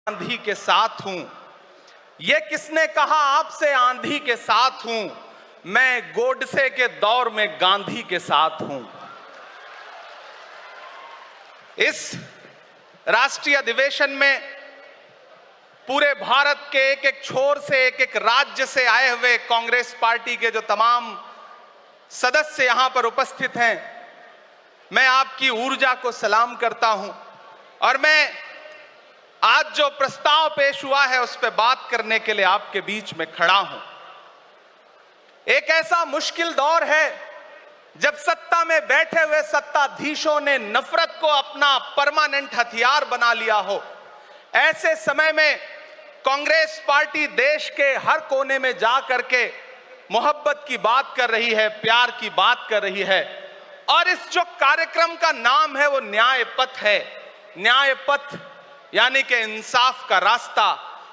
आंधी के साथ हूं। ये किसने कहा आपसे आंधी के साथ हूं? मैं गोडसे के दौर में गांधी के साथ हूं। इस राष्ट्रीय अधिवेशन में पूरे भारत के एक एक छोर से, एक एक राज्य से आए हुए कांग्रेस पार्टी के जो तमाम सदस्य यहां पर उपस्थित हैं, मैं आपकी ऊर्जा को सलाम करता हूं और मैं आज जो प्रस्ताव पेश हुआ है उस पर बात करने के लिए आपके बीच में खड़ा हूं। एक ऐसा मुश्किल दौर है जब सत्ता में बैठे हुए सत्ताधीशों ने नफरत को अपना परमानेंट हथियार बना लिया हो। ऐसे समय में कांग्रेस पार्टी देश के हर कोने में जा करके मोहब्बत की बात कर रही है, प्यार की बात कर रही है। और इस जो कार्यक्रम का नाम है वो न्याय पथ है। न्याय पथ यानी कि इंसाफ का रास्ता।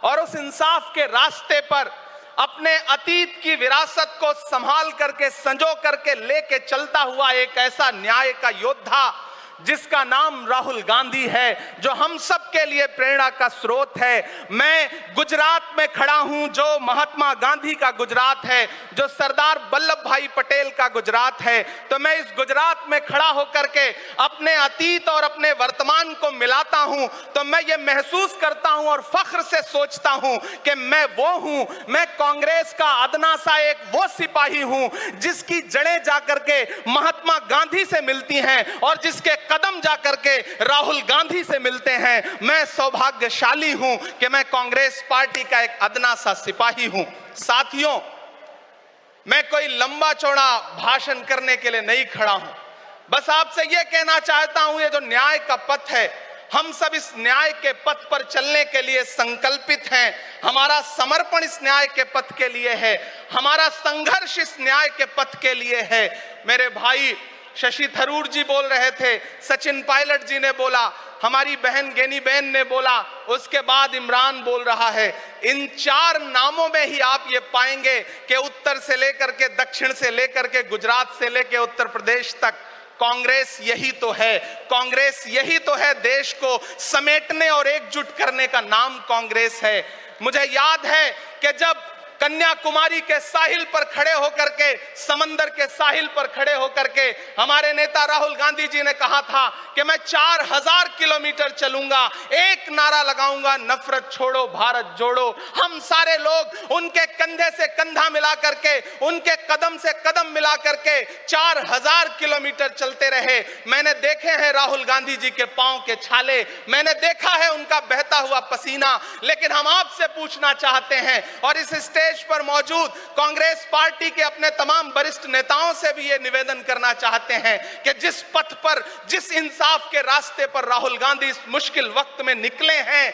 और उस इंसाफ के रास्ते पर अपने अतीत की विरासत को संभाल करके, संजो करके लेके चलता हुआ एक ऐसा न्याय का योद्धा जिसका नाम राहुल गांधी है, जो हम सब के लिए प्रेरणा का स्रोत है। मैं गुजरात में खड़ा हूं, जो महात्मा गांधी का गुजरात है, जो सरदार वल्लभ भाई पटेल का गुजरात है। तो मैं इस गुजरात में खड़ा होकर के अपने अतीत और अपने वर्तमान को मिलाता हूं तो मैं ये महसूस करता हूं और फख्र से सोचता हूं कि मैं वो हूं, मैं कांग्रेस का अदना सा एक वो सिपाही हूं जिसकी जड़ें जाकर के महात्मा गांधी से मिलती हैं और जिसके कदम जाकर के राहुल गांधी से मिलते हैं। मैं सौभाग्यशाली हूं कि मैं कांग्रेस पार्टी का एक अदना सा सिपाही हूं। साथियों, मैं कोई लंबा चौड़ा भाषण करने के लिए नहीं खड़ा हूं, बस आपसे यह कहना चाहता हूं, ये जो न्याय का पथ है, हम सब इस न्याय के पथ पर चलने के लिए संकल्पित हैं। हमारा समर्पण इस न्याय के पथ के लिए है, हमारा संघर्ष इस न्याय के पथ के लिए है। मेरे भाई शशि थरूर जी बोल रहे थे, सचिन पायलट जी ने बोला, हमारी बहन गेनी बहन ने बोला, उसके बाद इमरान बोल रहा है। इन चार नामों में ही आप ये पाएंगे कि उत्तर से लेकर के, दक्षिण से लेकर के, गुजरात से लेकर उत्तर प्रदेश तक कांग्रेस यही तो है। कांग्रेस यही तो है, देश को समेटने और एकजुट करने का नाम कांग्रेस है। मुझे याद है कि जब कन्याकुमारी के साहिल पर खड़े होकर के, समंदर के साहिल पर खड़े होकर के हमारे नेता राहुल गांधी जी ने कहा था कि मैं 4000 किलोमीटर चलूंगा, एक नारा लगाऊंगा, नफरत छोड़ो भारत जोड़ो। हम सारे लोग उनके कंधे से कंधा मिला करके, उनके कदम से कदम मिला करके 4000 किलोमीटर चलते रहे। मैंने देखे हैं राहुल गांधी जी के पांव के छाले, मैंने देखा है उनका बहता हुआ पसीना। लेकिन हम आपसे पूछना चाहते हैं और इस स्टेज पर मौजूद कांग्रेस पार्टी के अपने तमाम वरिष्ठ नेताओं से भी ये निवेदन करना चाहते हैं कि जिस पथ पर, जिस इंसाफ के रास्ते पर राहुल गांधी इस मुश्किल वक्त में निकले हैं,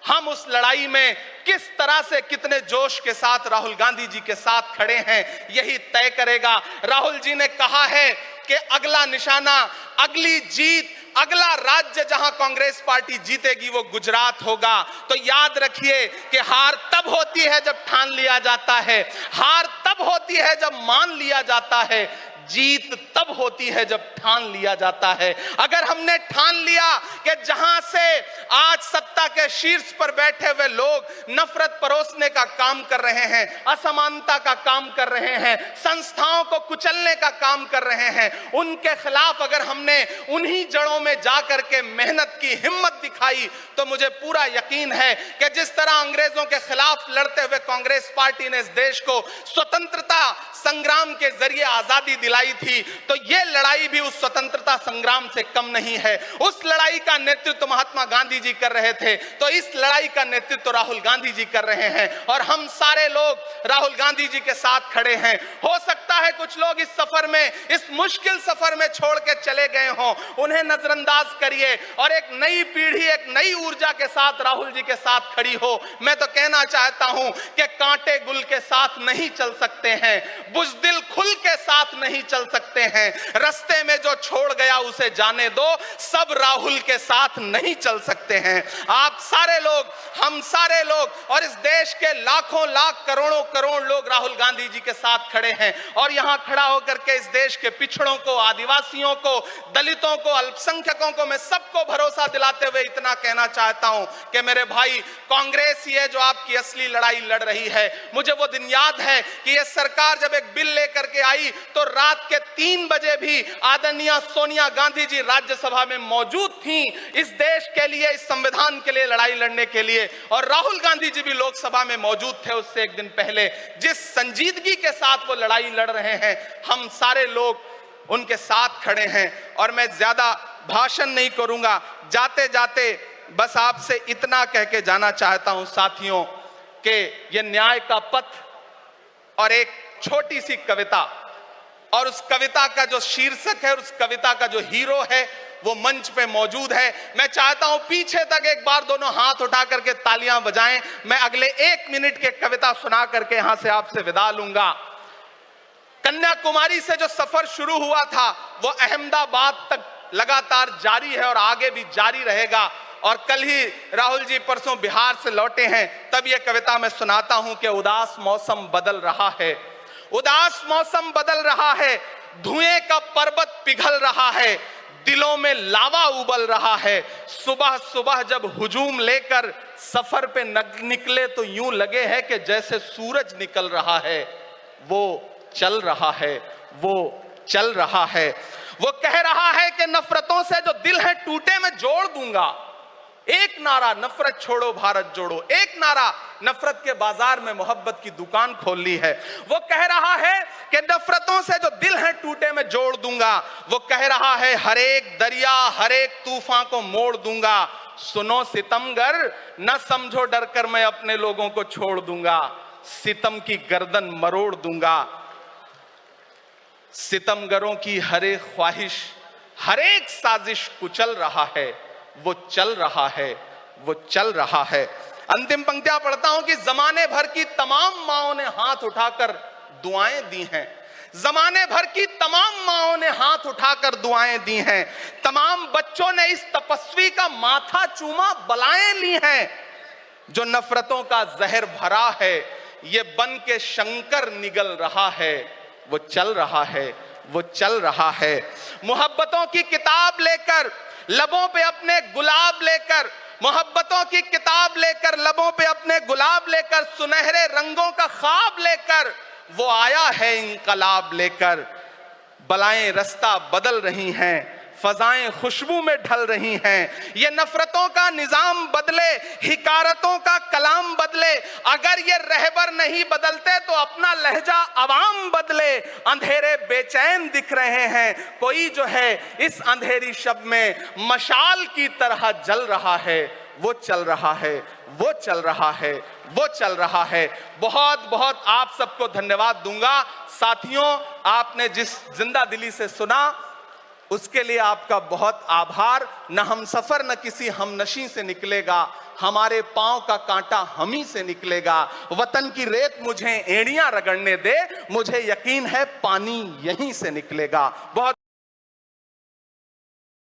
हम उस लड़ाई में किस तरह से, कितने जोश के साथ राहुल गांधी जी के साथ खड़े हैं, यही तय करेगा। राहुल जी ने कहा है कि अगला निशाना, अगली जीत, अगला राज्य जहां कांग्रेस पार्टी जीतेगी वो गुजरात होगा। तो याद रखिए कि हार तब होती है जब ठान लिया जाता है, हार तब होती है जब मान लिया जाता है, जीत तब होती है जब ठान लिया जाता है। अगर हमने ठान लिया कि जहां से आज सत्ता के शीर्ष पर बैठे हुए लोग नफरत परोसने का काम कर रहे हैं, असमानता का काम कर रहे हैं, संस्थाओं को कुचलने का काम कर रहे हैं, उनके खिलाफ अगर हमने उन्हीं जड़ों में जाकर के मेहनत की, हिम्मत दिखाई, तो मुझे पूरा यकीन है कि जिस तरह अंग्रेजों के खिलाफ लड़ते हुए कांग्रेस पार्टी ने इस देश को स्वतंत्रता संग्राम के जरिए आजादी दिलाई थी, तो यह लड़ाई भी उस स्वतंत्रता संग्राम से कम नहीं है। उस लड़ाई का नेतृत्व महात्मा गांधी जी कर रहे थे, तो इस लड़ाई का नेतृत्व राहुल गांधी जी कर रहे हैं और हम सारे लोग राहुल गांधी जी के साथ खड़े हैं। हो सकता है कुछ लोग इस सफर में, इस मुश्किल सफर में छोड़ के चले गए हों, उन्हें नजरअंदाज करिए और एक नई पीढ़ी, एक नई ऊर्जा के साथ राहुल जी के साथ खड़ी हो। मैं तो कहना चाहता हूं कि कांटे गुल के साथ नहीं चल सकते हैं, बुज़दिल खुल के साथ नहीं चल सकते हैं, रास्ते में जो छोड़ गया उसे जाने दो, सब राहुल के साथ नहीं चल सकते हैं। आप सारे लोग, हम सारे लोग और इस देश के लाखों लाख करोड़ों करोड़ लोग राहुल गांधी जी के साथ खड़े हैं। और यहां खड़ा होकर के इस देश के पिछड़ों को, आदिवासियों को, दलितों को, अल्पसंख्यकों को मैं सबको भरोसा दिलाते हुए इतना कहना चाहता हूं कि मेरे भाई, कांग्रेस ही है जो आपकी असली लड़ाई लड़ रही है। मुझे वो दिन याद है कि ये सरकार जब एक बिल लेकर के आई तो रात के 3 बजे भी आदरणीय सोनिया गांधी जी राज्यसभा में मौजूद थी इस देश के लिए, इस संविधान के लिए लड़ाई लड़ने के लिए। और राहुल गांधी जी भी लोकसभा में मौजूद थे उससे एक दिन पहले। जिस संजीदगी के साथ वो लड़ाई लड़ रहे हैं, हम सारे लोग उनके साथ खड़े हैं। और मैं ज्यादा भाषण नहीं करूंगा, जाते जाते बस आपसे इतना कह के जाना चाहता हूं साथियों कि ये न्याय का पथ और एक छोटी सी कविता, और उस कविता का जो शीर्षक है और उस कविता का जो हीरो है वो मंच पे मौजूद है। मैं चाहता हूं पीछे तक एक बार दोनों हाथ उठा करके तालियां बजाएं। मैं अगले 1 मिनट के कविता सुना करके यहां से आपसे विदा लूंगा। कन्याकुमारी से जो सफर शुरू हुआ था वो अहमदाबाद तक लगातार जारी है और आगे भी जारी रहेगा। और कल ही राहुल जी परसों बिहार से लौटे हैं, तब यह कविता मैं सुनाता हूं कि उदास मौसम बदल रहा है, उदास मौसम बदल रहा है, धुएं का पर्वत पिघल रहा है, दिलों में लावा उबल रहा है। सुबह सुबह जब हुजूम लेकर सफर पे निकले तो यूं लगे है कि जैसे सूरज निकल रहा है। वो चल रहा है, वो चल रहा है। वो कह रहा है कि नफरतों से जो दिल है टूटे मैं जोड़ दूंगा। एक नारा नफरत छोड़ो भारत जोड़ो, एक नारा नफरत के बाजार में मोहब्बत की दुकान खोल ली है। वो कह रहा है कि नफरतों से जो दिल है टूटे मैं जोड़ दूंगा। वो कह रहा है हर एक दरिया हर एक तूफान को मोड़ दूंगा। सुनो सितमगर न समझो डर कर मैं अपने लोगों को छोड़ दूंगा, सितम की गर्दन मरोड़ दूंगा। सितमगरों की हर एक ख्वाहिश हर एक साजिश कुचल रहा है, वो चल रहा है, वो चल रहा है। अंतिम पंक्तियां पढ़ता हूं कि जमाने भर की तमाम माओं ने हाथ उठाकर दुआएं दी हैं, जमाने भर की तमाम माओं ने हाथ उठाकर दुआएं दी हैं, तमाम बच्चों ने इस तपस्वी का माथा चूमा बलाएं ली हैं। जो नफरतों का जहर भरा है ये बन के शंकर निगल रहा है, वो चल रहा है, वो चल रहा है। मोहब्बतों की किताब लेकर लबों पे अपने गुलाब लेकर, मोहब्बतों की किताब लेकर लबों पे अपने गुलाब लेकर, सुनहरे रंगों का ख्वाब लेकर वो आया है इंकलाब लेकर। बलाएं रास्ता बदल रही हैं, फजाएं खुशबू में ढल रही हैं। ये नफरतों का निजाम बदले, हिकारतों का कलाम बदले। अगर ये रहबर नहीं बदलते तो अपना लहजा अवाम बदले। अंधेरे बेचैन दिख रहे हैं, कोई जो है इस अंधेरी शब में मशाल की तरह जल रहा है। वो चल रहा है, वो चल रहा है, वो चल रहा है। बहुत बहुत आप सबको धन्यवाद दूंगा। साथियों, आपने जिस जिंदा दिली से सुना उसके लिए आपका बहुत आभार। न हम सफर न किसी हमनशी से निकलेगा, हमारे पांव का कांटा हम ही से निकलेगा। वतन की रेत मुझे एड़ियां रगड़ने दे, मुझे यकीन है पानी यहीं से निकलेगा। बहुत